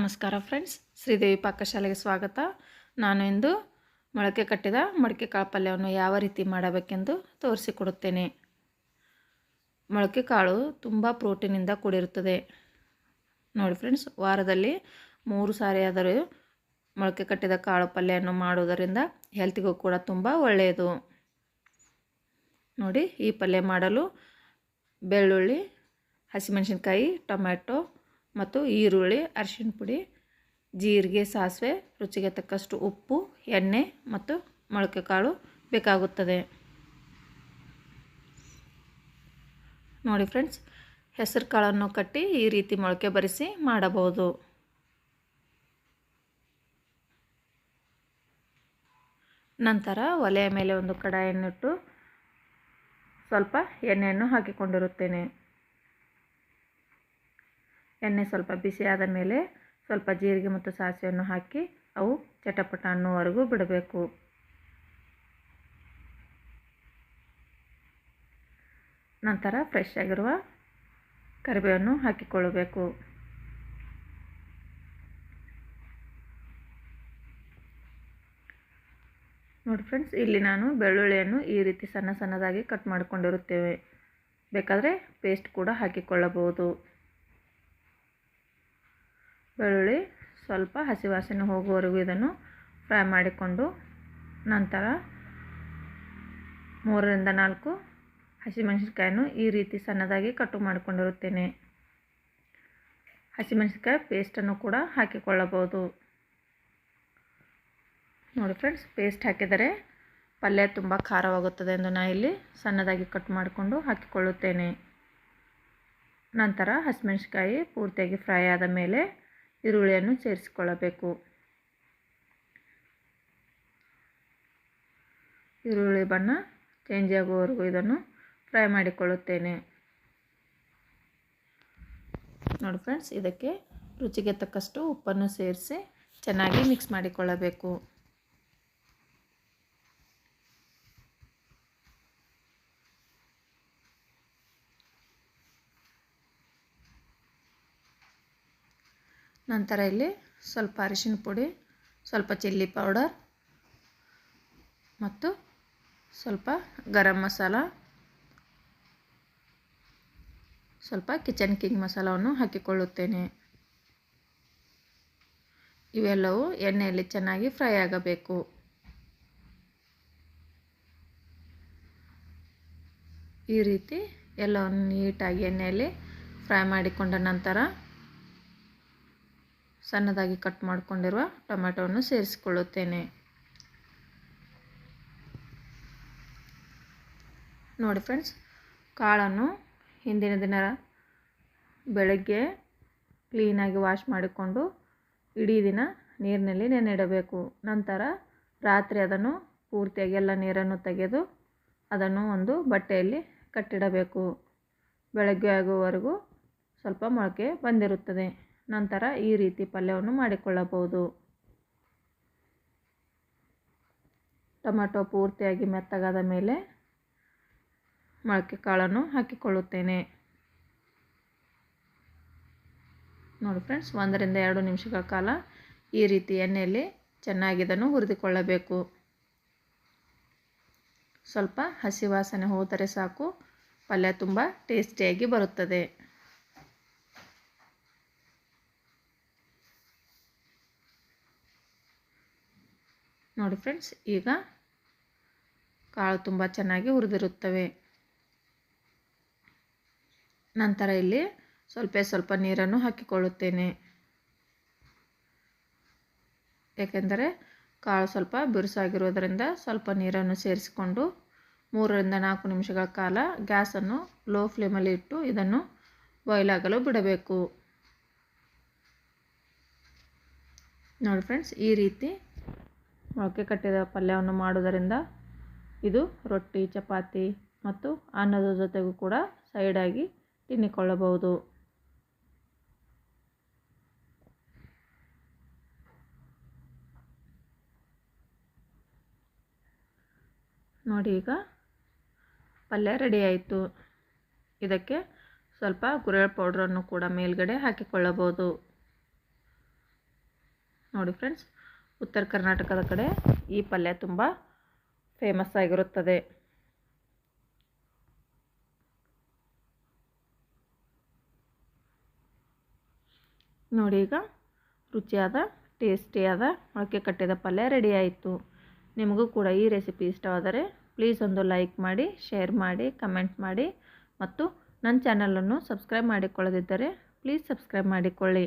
ನಮಸ್ಕಾರ ಫ್ರೆಂಡ್ಸ್, ಶ್ರೀದೇವಿ ಪಾಕಶಾಲೆಗೆ ಸ್ವಾಗತ. ನಾನು ಇಂದು ಮೊಳಕೆ ಕಟ್ಟಿದ ಮಡಿಕೆ ಕಾಳು ಪಲ್ಯವನ್ನು ಯಾವ ರೀತಿ ಮಾಡಬೇಕೆಂದು ತೋರಿಸಿಕೊಡುತ್ತೇನೆ. ಮೊಳಕೆ ಕಾಳು ತುಂಬ ಪ್ರೋಟೀನಿಂದ ಕೂಡಿರುತ್ತದೆ. ನೋಡಿ ಫ್ರೆಂಡ್ಸ್, ವಾರದಲ್ಲಿ 3 ಸಾರಿ ಆದರೂ ಮೊಳಕೆ ಕಟ್ಟಿದ ಕಾಳು ಪಲ್ಯವನ್ನು ಮಾಡುವುದರಿಂದ ಹೆಲ್ತಿಗೂ ಕೂಡ ತುಂಬ ಒಳ್ಳೆಯದು. ನೋಡಿ, ಈ ಪಲ್ಯ ಮಾಡಲು ಬೆಳ್ಳುಳ್ಳಿ, ಹಸಿಮೆಣಸಿನಕಾಯಿ, ಟೊಮ್ಯಾಟೊ ಮತ್ತು ಈರುಳ್ಳಿ, ಅರಿಶಿನ ಪುಡಿ, ಜೀರಿಗೆ, ಸಾಸಿವೆ, ರುಚಿಗೆ ತಕ್ಕಷ್ಟು ಉಪ್ಪು, ಎಣ್ಣೆ ಮತ್ತು ಮೊಳಕೆ ಕಾಳು ಬೇಕಾಗುತ್ತದೆ. ನೋಡಿ ಫ್ರೆಂಡ್ಸ್, ಹೆಸರು ಕಾಳನ್ನು ಕಟ್ಟಿ ಈ ರೀತಿ ಮೊಳಕೆ ಬರಿಸಿ ಮಾಡಬಹುದು. ನಂತರ ಒಲೆಯ ಮೇಲೆ ಒಂದು ಕಡಾಯಿಯನ್ನಿಟ್ಟು ಸ್ವಲ್ಪ ಎಣ್ಣೆಯನ್ನು ಹಾಕಿಕೊಂಡಿರುತ್ತೇನೆ. ಎಣ್ಣೆ ಸ್ವಲ್ಪ ಬಿಸಿಯಾದ ಮೇಲೆ ಸ್ವಲ್ಪ ಜೀರಿಗೆ ಮತ್ತು ಸಾಸಿವೆಯನ್ನು ಹಾಕಿ ಅವು ಚಟಪಟ ಅನ್ನುವರೆಗೂ ಬಿಡಬೇಕು. ನಂತರ ಫ್ರೆಶ್ ಆಗಿರುವ ಕರಿಬೇವನ್ನು ಹಾಕಿಕೊಳ್ಳಬೇಕು. ನೋಡಿ ಫ್ರೆಂಡ್ಸ್, ಇಲ್ಲಿ ನಾನು ಬೆಳ್ಳುಳ್ಳಿಯನ್ನು ಈ ರೀತಿ ಸಣ್ಣ ಸಣ್ಣದಾಗಿ ಕಟ್ ಮಾಡಿಕೊಂಡಿರುತ್ತೇವೆ. ಬೇಕಾದರೆ ಪೇಸ್ಟ್ ಕೂಡ ಹಾಕಿಕೊಳ್ಳಬಹುದು. ಬೆಳ್ಳುಳ್ಳಿ ಸ್ವಲ್ಪ ಹಸಿ ವಾಸನೆ ಹೋಗುವವರೆಗೂ ಇದನ್ನು ಫ್ರೈ ಮಾಡಿಕೊಂಡು ನಂತರ 3 ರಿಂದ 4 ಹಸಿಮೆಣಸಿನಕಾಯನ್ನು ಈ ರೀತಿ ಸಣ್ಣದಾಗಿ ಕಟ್ ಮಾಡಿಕೊಂಡಿರುತ್ತೇನೆ. ಹಸಿಮೆಣಸಿನಕಾಯಿ ಪೇಸ್ಟನ್ನು ಕೂಡ ಹಾಕಿಕೊಳ್ಳಬಹುದು. ನೋಡಿ ಫ್ರೆಂಡ್ಸ್, ಪೇಸ್ಟ್ ಹಾಕಿದರೆ ಪಲ್ಯ ತುಂಬ ಖಾರವಾಗುತ್ತದೆ ಎಂದು ನಾನು ಇಲ್ಲಿ ಸಣ್ಣದಾಗಿ ಕಟ್ ಮಾಡಿಕೊಂಡು ಹಾಕಿಕೊಳ್ಳುತ್ತೇನೆ. ನಂತರ ಹಸಿಮೆಣಸಿನಕಾಯಿ ಪೂರ್ತಿಯಾಗಿ ಫ್ರೈ ಆದ ಮೇಲೆ ಈರುಳ್ಳಿಯನ್ನು ಸೇರಿಸಿಕೊಳ್ಳಬೇಕು. ಈರುಳ್ಳಿ ಬಣ್ಣ ಚೇಂಜ್ ಆಗುವವರೆಗೂ ಇದನ್ನು ಫ್ರೈ ಮಾಡಿಕೊಳ್ಳುತ್ತೇನೆ. ನೋಡಿ ಫ್ರೆಂಡ್ಸ್, ಇದಕ್ಕೆ ರುಚಿಗೆ ತಕ್ಕಷ್ಟು ಉಪ್ಪನ್ನು ಸೇರಿಸಿ ಚೆನ್ನಾಗಿ ಮಿಕ್ಸ್ ಮಾಡಿಕೊಳ್ಳಬೇಕು. ನಂತರ ಇಲ್ಲಿ ಸ್ವಲ್ಪ ಅರಿಶಿನ ಪುಡಿ, ಸ್ವಲ್ಪ ಚಿಲ್ಲಿ ಪೌಡರ್ ಮತ್ತು ಸ್ವಲ್ಪ ಗರಂ ಮಸಾಲ, ಸ್ವಲ್ಪ ಕಿಚನ್ ಕಿಂಗ್ ಮಸಾಲವನ್ನು ಹಾಕಿಕೊಳ್ಳುತ್ತೇನೆ. ಇವೆಲ್ಲವೂ ಎಣ್ಣೆಯಲ್ಲಿ ಚೆನ್ನಾಗಿ ಫ್ರೈ ಆಗಬೇಕು. ಈ ರೀತಿ ಎಲ್ಲವನ್ನು ನೀಟಾಗಿ ಎಣ್ಣೆಯಲ್ಲಿ ಫ್ರೈ ಮಾಡಿಕೊಂಡ ನಂತರ ಸಣ್ಣದಾಗಿ ಕಟ್ ಮಾಡಿಕೊಂಡಿರುವ ಟೊಮ್ಯಾಟೊವನ್ನು ಸೇರಿಸಿಕೊಳ್ಳುತ್ತೇನೆ. ನೋಡಿ ಫ್ರೆಂಡ್ಸ್, ಕಾಳನ್ನು ಹಿಂದಿನ ದಿನ ಬೆಳಗ್ಗೆ ಕ್ಲೀನಾಗಿ ವಾಶ್ ಮಾಡಿಕೊಂಡು ಇಡೀ ದಿನ ನೀರಿನಲ್ಲಿ ನೆನೆಯಿಡಬೇಕು. ನಂತರ ರಾತ್ರಿ ಅದನ್ನು ಪೂರ್ತಿಯಾಗಿ ಎಲ್ಲ ನೀರನ್ನು ತೆಗೆದು ಅದನ್ನು ಒಂದು ಬಟ್ಟೆಯಲ್ಲಿ ಕಟ್ಟಿಡಬೇಕು. ಬೆಳಗ್ಗೆ ಆಗುವವರೆಗೂ ಸ್ವಲ್ಪ ಮೊಳಕೆ ಬಂದಿರುತ್ತದೆ. ನಂತರ ಈ ರೀತಿ ಪಲ್ಯವನ್ನು ಮಾಡಿಕೊಳ್ಳಬಹುದು. ಟೊಮ್ಯಾಟೊ ಪೂರ್ತಿಯಾಗಿ ಮೆತ್ತಗಾದ ಮೇಲೆ ಮೊಳಕೆ ಕಾಳನ್ನು ಹಾಕಿಕೊಳ್ಳುತ್ತೇನೆ. ನೋಡಿ ಫ್ರೆಂಡ್ಸ್, 1 ರಿಂದ 2 ನಿಮಿಷಗಳ ಕಾಲ ಈ ರೀತಿ ಎಣ್ಣೆಯಲ್ಲಿ ಚೆನ್ನಾಗಿ ಇದನ್ನು ಹುರಿದುಕೊಳ್ಳಬೇಕು. ಸ್ವಲ್ಪ ಹಸಿ ವಾಸನೆ ಹೋದರೆ ಸಾಕು, ಪಲ್ಯ ತುಂಬ ಟೇಸ್ಟಿಯಾಗಿ ಬರುತ್ತದೆ. ನೋಡಿ ಫ್ರೆಂಡ್ಸ್, ಈಗ ಕಾಳು ತುಂಬ ಚೆನ್ನಾಗಿ ಹುರಿದಿರುತ್ತವೆ. ನಂತರ ಇಲ್ಲಿ ಸ್ವಲ್ಪ ನೀರನ್ನು ಹಾಕಿಕೊಳ್ಳುತ್ತೇನೆ. ಏಕೆಂದರೆ ಕಾಳು ಸ್ವಲ್ಪ ಬಿರುಸಾಗಿರುವುದರಿಂದ ಸ್ವಲ್ಪ ನೀರನ್ನು ಸೇರಿಸಿಕೊಂಡು 3 ರಿಂದ 4 ನಿಮಿಷಗಳ ಕಾಲ ಗ್ಯಾಸನ್ನು ಲೋ ಫ್ಲೇಮಲ್ಲಿ ಇಟ್ಟು ಇದನ್ನು ಬಾಯ್ಲ್ ಆಗಲು ಬಿಡಬೇಕು. ನೋಡಿ ಫ್ರೆಂಡ್ಸ್, ಈ ರೀತಿ ಮೊಳಕೆ ಕಟ್ಟಿದ ಪಲ್ಯವನ್ನು ಮಾಡುವುದರಿಂದ ಇದು ರೊಟ್ಟಿ, ಚಪಾತಿ ಮತ್ತು ಅನ್ನದ ಜೊತೆಗೂ ಕೂಡ ಸೈಡಾಗಿ ತಿನ್ನಿಕೊಳ್ಳಬಹುದು. ನೋಡಿ, ಈಗ ಪಲ್ಯ ರೆಡಿ ಆಯಿತು. ಇದಕ್ಕೆ ಸ್ವಲ್ಪ ಗುರೆಳ್ಳು ಪೌಡ್ರನ್ನು ಕೂಡ ಮೇಲ್ಗಡೆ ಹಾಕಿಕೊಳ್ಳಬಹುದು. ನೋಡಿ ಫ್ರೆಂಡ್ಸ್, ಉತ್ತರ ಕರ್ನಾಟಕದ ಕಡೆ ಈ ಪಲ್ಯ ತುಂಬ ಫೇಮಸ್ ಆಗಿರುತ್ತದೆ. ನೋಡಿ, ಈಗ ರುಚಿಯಾದ ಟೇಸ್ಟಿಯಾದ ಮೊಳಕೆ ಕಟ್ಟಿದ ಪಲ್ಯ ರೆಡಿ ಆಯಿತು. ನಿಮಗೂ ಕೂಡ ಈ ರೆಸಿಪಿ ಇಷ್ಟವಾದರೆ ಪ್ಲೀಸ್ ಒಂದು ಲೈಕ್ ಮಾಡಿ, ಶೇರ್ ಮಾಡಿ, ಕಮೆಂಟ್ ಮಾಡಿ ಮತ್ತು ನನ್ನ ಚಾನಲನ್ನು ಸಬ್ಸ್ಕ್ರೈಬ್ ಮಾಡಿಕೊಳ್ಳದಿದ್ದರೆ ಪ್ಲೀಸ್ ಸಬ್ಸ್ಕ್ರೈಬ್ ಮಾಡಿಕೊಳ್ಳಿ.